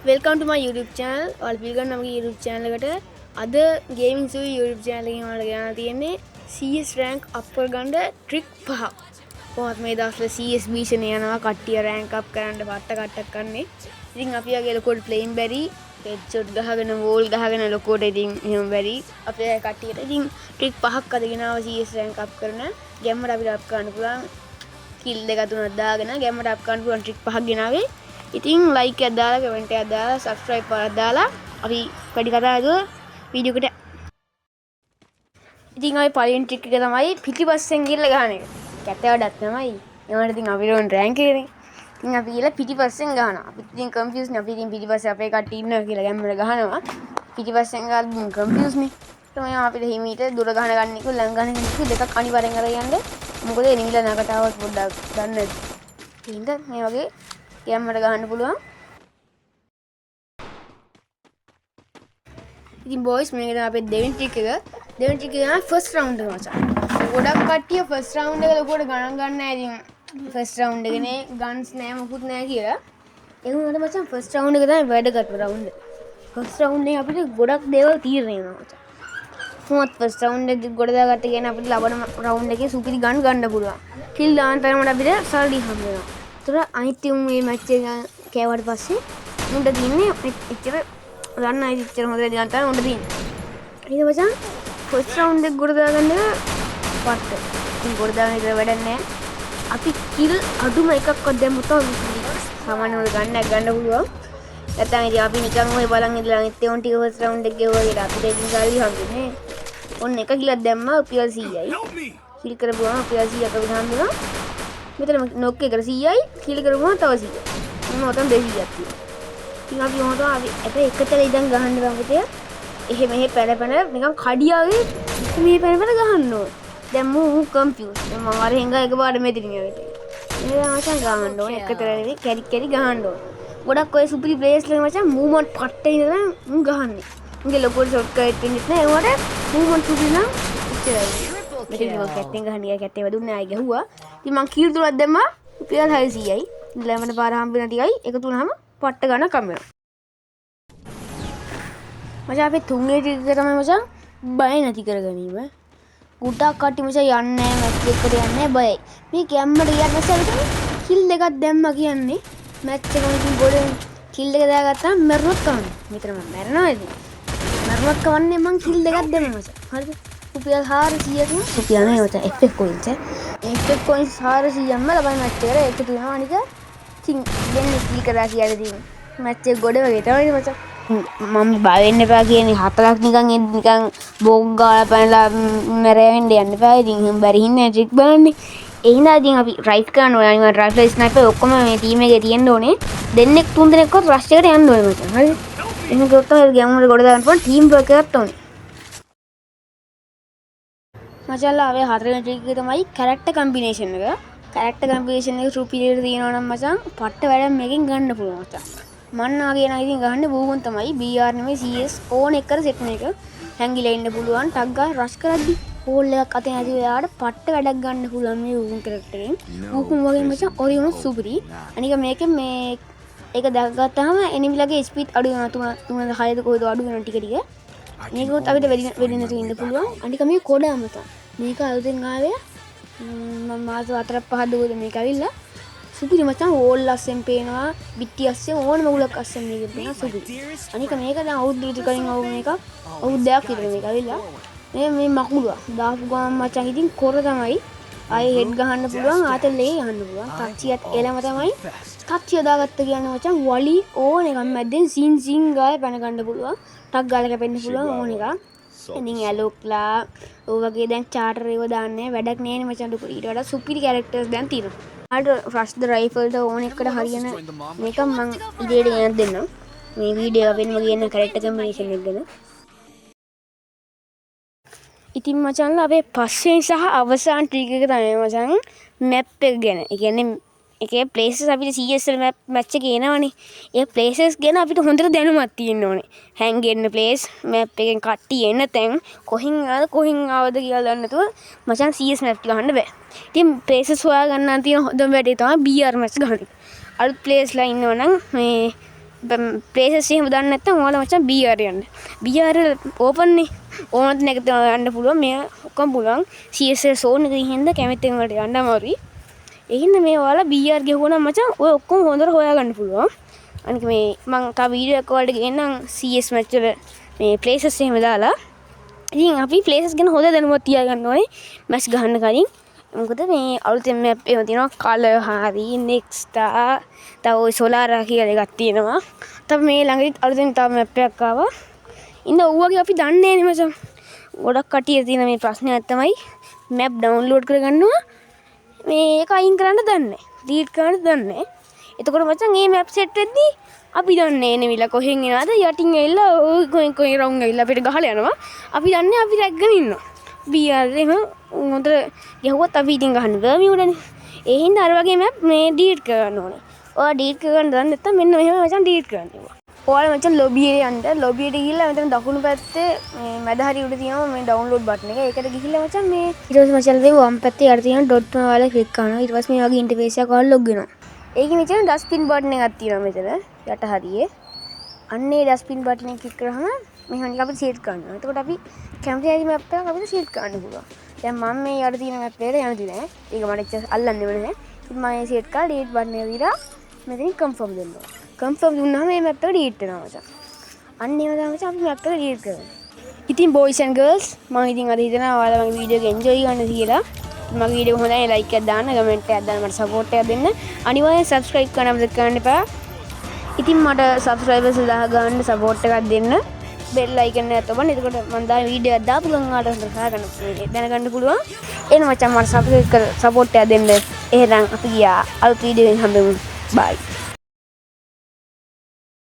Welcome to my YouTube channel. ඔයාලා පිළිගන්න මගේ YouTube channel එකට අද gaming suite YouTube channel එකෙන් ඔයාලා ගන්න තියෙන්නේ CS rank up කරගන්න trick 5. කොහොමද මේ දවස්වල CS භීෂණ යනවා කට්ටිය rank up කරන්න කට්ටක් කන්නේ. ඉතින් අපි ආගේ ලොකෝට playing බැරි headshot ගහගෙන wall ගහගෙන ලොකෝට ඉතින් එහෙම බැරි අපේ කට්ටියට ඉතින් trick 5ක් අදගෙන ආව CS rank up කරන ගැම්මට අපිට up කරන්න පුළුවන් kill දෙක තුනක් දාගෙන ගැම්මට up කරන්න පුළුවන් trick 5ක් ගෙනාවේ. ඉතින් like එකක් දාලා comment එකක් දාලා subscribe කරලා දාලා අපි වැඩි කතා නෑ වීඩියෝ එකට. ඉතින් අපි පළවෙනි trick එක තමයි පිටිපස්සෙන් ගිහලා ගහන එක. කැත වැඩක් තමයි. ඒවට ඉතින් අපි රෝන් rank එකනේ. ඉතින් අපි ගිහලා පිටිපස්සෙන් ගහනවා. අපි ඉතින් confuse නේ. අපි ඉතින් පිටිපස්සේ අපේ කට්ටිය ඉන්නවා කියලා ගැම්මල ගහනවා. පිටිපස්සෙන් ගාලා confuse නේ. තමයි අපිට හිමීට දුර ගහන එක ලඟ ගහන එක දෙකක් අනිවාර්යෙන් අරගෙන යන්න. මොකද එනිමිලා නගතාවක් පොඩ්ඩක් ගන්න නැති. ඉතින් මේ වගේ ගැම්මට ගහන්න පුළුවන්. ඉතින් boys මේක තමයි අපේ දෙවෙනි trick එක. දෙවෙනි trick එක තමයි first round එක මචං. ගොඩක් කට්ටිය first round එක ලොකුවට ගණන් ගන්න නැහැ. ඉතින් first round එකනේ guns නැහැ මොකුත් නැහැ කියලා. ඒ වුණාට මචං first round එක තමයි වැදගත් round එක. first round එකේ අපිට ගොඩක් දේවල් තීරණය වෙනවා මචං. මොකද first round එක ගොඩ දාගත්ත කියන්නේ අපිට ලබන round එකේ සුපිරි gun ගන්න පුළුවන්. kill දාන තරමට අපිට සල්ලි හම්බ වෙනවා. තොර අනිත් ටිම් මේ මැච් එක කෑවට පස්සේ උන්ට දින්නේ එච්චර රන් අයි එච්චර හොඳ දෙයක් තමයි උන්ට දින්නේ. ඊට මචං ෆස්ට් රවුන්ඩ් එක ගොඩ දාගන්න පට්ට. ඉතින් ගොඩ දාගෙන ඉතල වැඩක් නැහැ. අපි කිල් අඩුම එකක්වත් දැම්මොත් තමයි සාමාන්‍ය වල ගන්න පුළුවන්. නැත්නම් ඉතින් අපි නිකන් ඔය බලන් ඉඳලා අනිත් ඒවන් ටික ෆස්ට් රවුන්ඩ් එක ගෙවුවා කියලා අපිට ඉතින් සල්ලි හම්බෙන්නේ. ඔන්න එක කිලක් දැම්මා UPL 100යි. කිල් කරපුවාම UPL 100ක් අපිට හම්බුණා. මෙතන නොක් එකට 100යි කිල් කරපුවම තව 100යි. මොන උතන් 200ක් තියෙනවා. ඉතින් අපි මොකද අපි එකතල ඉඳන් ගහන්න රංගතය. එහෙ මෙහෙ පැන නිකන් කඩියාවේ මේ පැන ගහන්න ඕන. දැන් මූ කන්ෆියුස්. මම අර හින්ගා එකපාරට මෙතනින් ආවෙත්. මේ මචං ගහන්න ඕන එකතල නෙවෙයි කැරි ගහන්න ඕන. ගොඩක් ඔය සුපිරි ප්ලේස් වල මචං මූවමන්ට් පට්ට ඉඳලා මූ ගහන්නේ. උන්ගේ ලොකෝ ෂොට් කට් වෙන්නේ නැහැ. ඒවට මූවමන්ට් සුපිරි නම් ඉච්චරයි. මෙතන මම කැට්ටෙන් ගහන්නේ කැට්ටේ වැදුන්නේ ආයි ගැහුවා. ඉතින් මං කීල් තුනක් දැම්මා UPL 600යි. ළමන පාර හම්බෙන ටිකයි එකතු වුණාම පට්ට ගන්න කම වෙනවා. මචං අපේ තුන්වෙනි ටික එක තමයි මචං බය නැති කර ගැනීම. ගොඩක් කට්ටිය මචං යන්නේ නැහැ මැච් එකකට යන්නේ නැහැ බයයි. මේ කැම්මට ගියාට පස්සේ අපිට කිල් දෙකක් දැම්මා කියන්නේ මැච් එකම ඉතින් ගොඩේ කිල් දෙක දාගත්තාම මැරුණොත් කවන්නේ. මෙතන මම මැරෙනවා ඉතින්. මැරුණොත් කවන්නේ මං කිල් දෙකක් දැම්මා මචං. හරිද? UPL 400ක් UPL නේ මචං FF coins FF coins 400ක්ම ලබන මැච් එකට එකතු වෙනවා අනික ඉතින් දෙන්නේ කිල් කරා කියලා තියෙන මැච් එක ගොඩ වගේ තමයි මචං. මම බය වෙන්න එපා කියන්නේ හතරක් නිකන් බෝග් ගාලා පැනලා මැරෙන්න යන්න එපා. ඉතින් එහෙම බැරි හින්නේ ට්‍රික් බලන්නේ. ඒ හින්දා ඉතින් අපි රයිට් කරන්න ඕනේ. අනිවාර්ය රයිෆල් ස්නයිපර් ඔක්කොම මේ ටීම් එකේ තියෙන්න ඕනේ. දෙන්නෙක් තුන් දෙනෙක්වත් රෂ් එකට යන්න ඕනේ මචං. හරිද? එහෙනම් ගොඩක් තමයි ගේම් වල ගොඩ දාන්න පුළුවන් ටීම් වර්ක් එකක් ඕනේ. මචංලා ආවේ හතරවෙනි ට්‍රික් එක තමයි කැරක්ටර් කම්බිනේෂන් එක. කැරක්ටර් කම්බිනේෂන් එක සුපිරියර් තියෙනවා නම් මචං පට්ට වැඩක් මේකෙන් ගන්න පුළුවන් මචං. මන්න ආගේ නම් ඉතින් ගහන්නේ බූගුන් තමයි BR නෙමෙයි CS ඕන එකට සෙට් මේක. හැංගිලා ඉන්න පුළුවන් ටග් ගාලා රෂ් කරද්දි හෝල් එකක් අතේ නැති වෙලාවට පට්ට වැඩක් ගන්න පුළුවන් මේ බූගුන් කැරක්ටරෙන්. බූගුන් වගේ මචං ඔරියොනොත් සුපිරි. අනික මේකෙන් මේ ඒක දැක්ගත්තාම එනිමිලගේ ස්පීඩ් අඩු වෙනවා 3 6ද කොහෙද අඩු වෙනවා ටික ටික. මේකත් අපිට වෙඩි නැතුව ඉන්න පුළුවන්. අනික මේ කොඩා මත. මේක අලුතෙන් ආවේ මම මාස 4-5 දුරද මේක ඇවිල්ලා සුපිරි මචං ඕල් අස්සෙන් පේනවා පිටි අස්සෙන් ඕනම උලක් අස්සෙන් මේක පේනවා සුපිරි. අනික මේක දැන් අවුරුදු කලින් ආව මේක අවුරුද්දක් විතර මේක ඇවිල්ලා මේ මකුළුවා දාපු ගමන් මචං ඉතින් කොර තමයි ආයේ හෙඩ් ගහන්න පුළුවන් ආතල්ලේ යන්න පුළුවන් ටච්චියත් එලම තමයි ටච්චිය දාගත්ත කියන්නේ මචං වලි ඕන එකක් මැද්දෙන් සින් ගාලා පැන ගන්න පුළුවන් ටක් ගාලා කැපෙන්න පුළුවන් ඕන එකක්. ඉතින් ඇලොක්ලා ඔය වගේ දැන් චාටර් ඒව දාන්නේ වැඩක් නෑනේ මචං දුක ඊට වඩා සුපිරි කැරක්ටර්ස් දැන් තියෙනවා. ආට ෆස්ට් රයිෆල්ට ඕන එකට හරියන මේක මම ඉඩේට ගෙනත් දෙන්නම්. මේ වීඩියෝ එකෙන් මම කියන කැරක්ටර් කම්බිනේෂන් එක ගැන. ඉතින් මචංලා අපේ පස්වෙනි සහ අවසාන ට්‍රික් එක තමයි මචං මැප් එක ගැන. ඒ කියන්නේ එකේ ප්ලේසස් අපිට CS මැච් එකේ එනවනේ. ඒ ප්ලේසස් ගැන අපිට හොඳට දැනුමක් තියෙන්න ඕනේ. හැංගෙන්න ප්ලේස් මැප් එකෙන් කට්ටිය එන තැන් කොහින් ආවද කියලා දන්නේ නැතුව මචං CS මැප් ගහන්න බෑ. ඉතින් ප්ලේසස් හොයා ගන්න තියෙන හොඳම වැඩේ තමයි BR මැච් ගහන එක. අලුත් ප්ලේස්ලා ඉන්නවනම් මේ ප්ලේසස් එහෙම දන්නේ නැත්නම් ඔයාලා මචං BR යන්න. BR ඕපන් නේ. ඕනත් නැගිට යන්න පුළුවන්. මේ ඔක්කොම පුළුවන්. CSS zone එකේ හින්දා කැමතිෙන් වලට යන්න අමාරුයි. ඒ හින්දා මේ ඔයාලා BR ගිහුවනම් මචං ඔය ඔක්කොම හොඳට හොයාගන්න පුළුවන්. අනික මේ මම තව වීඩියෝ එකක් වලට ගේන්නම් CS මැච් වල මේ ප්ලේසස් එහෙම දාලා. ඉතින් අපි ප්ලේසස් ගැන හොඳ දැනුමක් තියාගන්න ඕනේ මැච් ගහන්න කලින්. මොකද මේ අලුතෙන් මැප් එහෙම තියෙනවා කලර් හරි නෙක්ස්ටා තව ඔය සෝලාරා කියලා එකක් තියෙනවා. තව මේ ළඟදිත් අලුතෙන් තව මැප් එකක් ආවා. ඉතින් ඌවගේ අපි දන්නේ නැහැ නේ මචං. ගොඩක් කටිය තියෙන මේ ප්‍රශ්නයක් තමයි මැප් ඩවුන්ලෝඩ් කරගන්නවා මේ ඒක අයින් කරන්න දන්නේ නැහැ. ඩීලීට් කරන්න දන්නේ නැහැ. එතකොට මචං මේ මැප් සෙට් වෙද්දී අපි දන්නේ නෙවිලා කොහෙන් එනවද යටින් ඇවිල්ලා ඔය කොයි රවුම් ඇවිල්ලා අපිට ගහලා යනවා. අපි දන්නේ අපි රැග්ගෙන ඉන්නවා. BR එහෙම හොඳට ගහුවත් අපි ඉතින් ගහන්න බර්මියුඩනේ. ඒ හින්දා අර වගේ මැප් මේ ඩීලීට් කරන්න ඕනේ. ඔයා ඩීලීට් කරන්න දන්නේ නැත්නම් මෙන්න මෙහෙම මචං ඩීලීට් කරන්න ඕවා. ඔයාලා මචං ලොබි එකේ යන්න ලොබි එකට ගිහිල්ලා මෙතන දකුණු පැත්තේ මේ මැද හරිය උඩ තියෙනවා මේ ඩවුන්ලෝඩ් බටන් එක. ඒකට ගිහිල්ලා මචං මේ ඊට පස්සේ මචං මේ වම් පැත්තේ යට තියෙන ඩොට් එක ඔයාලා ක්ලික් කරනවා. ඊට පස්සේ මේ වගේ ඉන්ටර්ෆේස් එකක් ඔයාලා ලොග් වෙනවා. ඒකේ මෙතන ඩස්ට්බින් බටන් එකක් තියෙනවා මෙතන යට හරියේ. අන්නේ ඩස්ට්බින් බටන් එක ක්ලික් කරාම මෙහෙම නිකන් අපිට සීට් ගන්නවා. එතකොට අපි කැමති නැති මැප් එකක් අපිට සීට් ගන්න පුළුවන්. දැන් මම මේ යට තියෙන මැප් එකට යන්නේ නැහැ. ඒක මට අල්ලන්නෙම නැහැ. ඉතින් මම මේ සීට් කරලා ඩීලීට් බටන් එක දීලා මෙතනින් කන්ෆර්ම් දෙනවා. කන්ෆර්ම් දුන්නාම මේ මැප් එක ඩීලීට් වෙනවා මචං. අන්න එහෙම තමයි මචං අපි මැප් එක ඩීලීට් කරන්නේ. ඉතින් boys and girls මම ඉතින් අද හිතනවා ඔයාලා මගේ වීඩියෝ එක එන්ජොයි ගන්න කියලා. මගේ වීඩියෝ හොඳයි ලයික් එකක් දාන්න කමෙන්ට් එකක් දාන්න මට සපෝට් එකක් දෙන්න. අනිවාර්යෙන් subscribe කරන්න අමතක කරන්න එපා. ඉතින් මට subscribers 1000 ගන්න සපෝට් එකක් දෙන්න. බෙල් අයිකන් එක තබන්න. එතකොට මම දාන වීඩියෝ එකක් දාපු ගමන් ඔයාලට දැනගන්න පුළුවන්. එන මචං මට subscribe කර සපෝට් එකක් දෙන්න. එහෙනම් අපි ගියා අලුත් වීඩියෝ එකකින් හම්බෙමු. bye.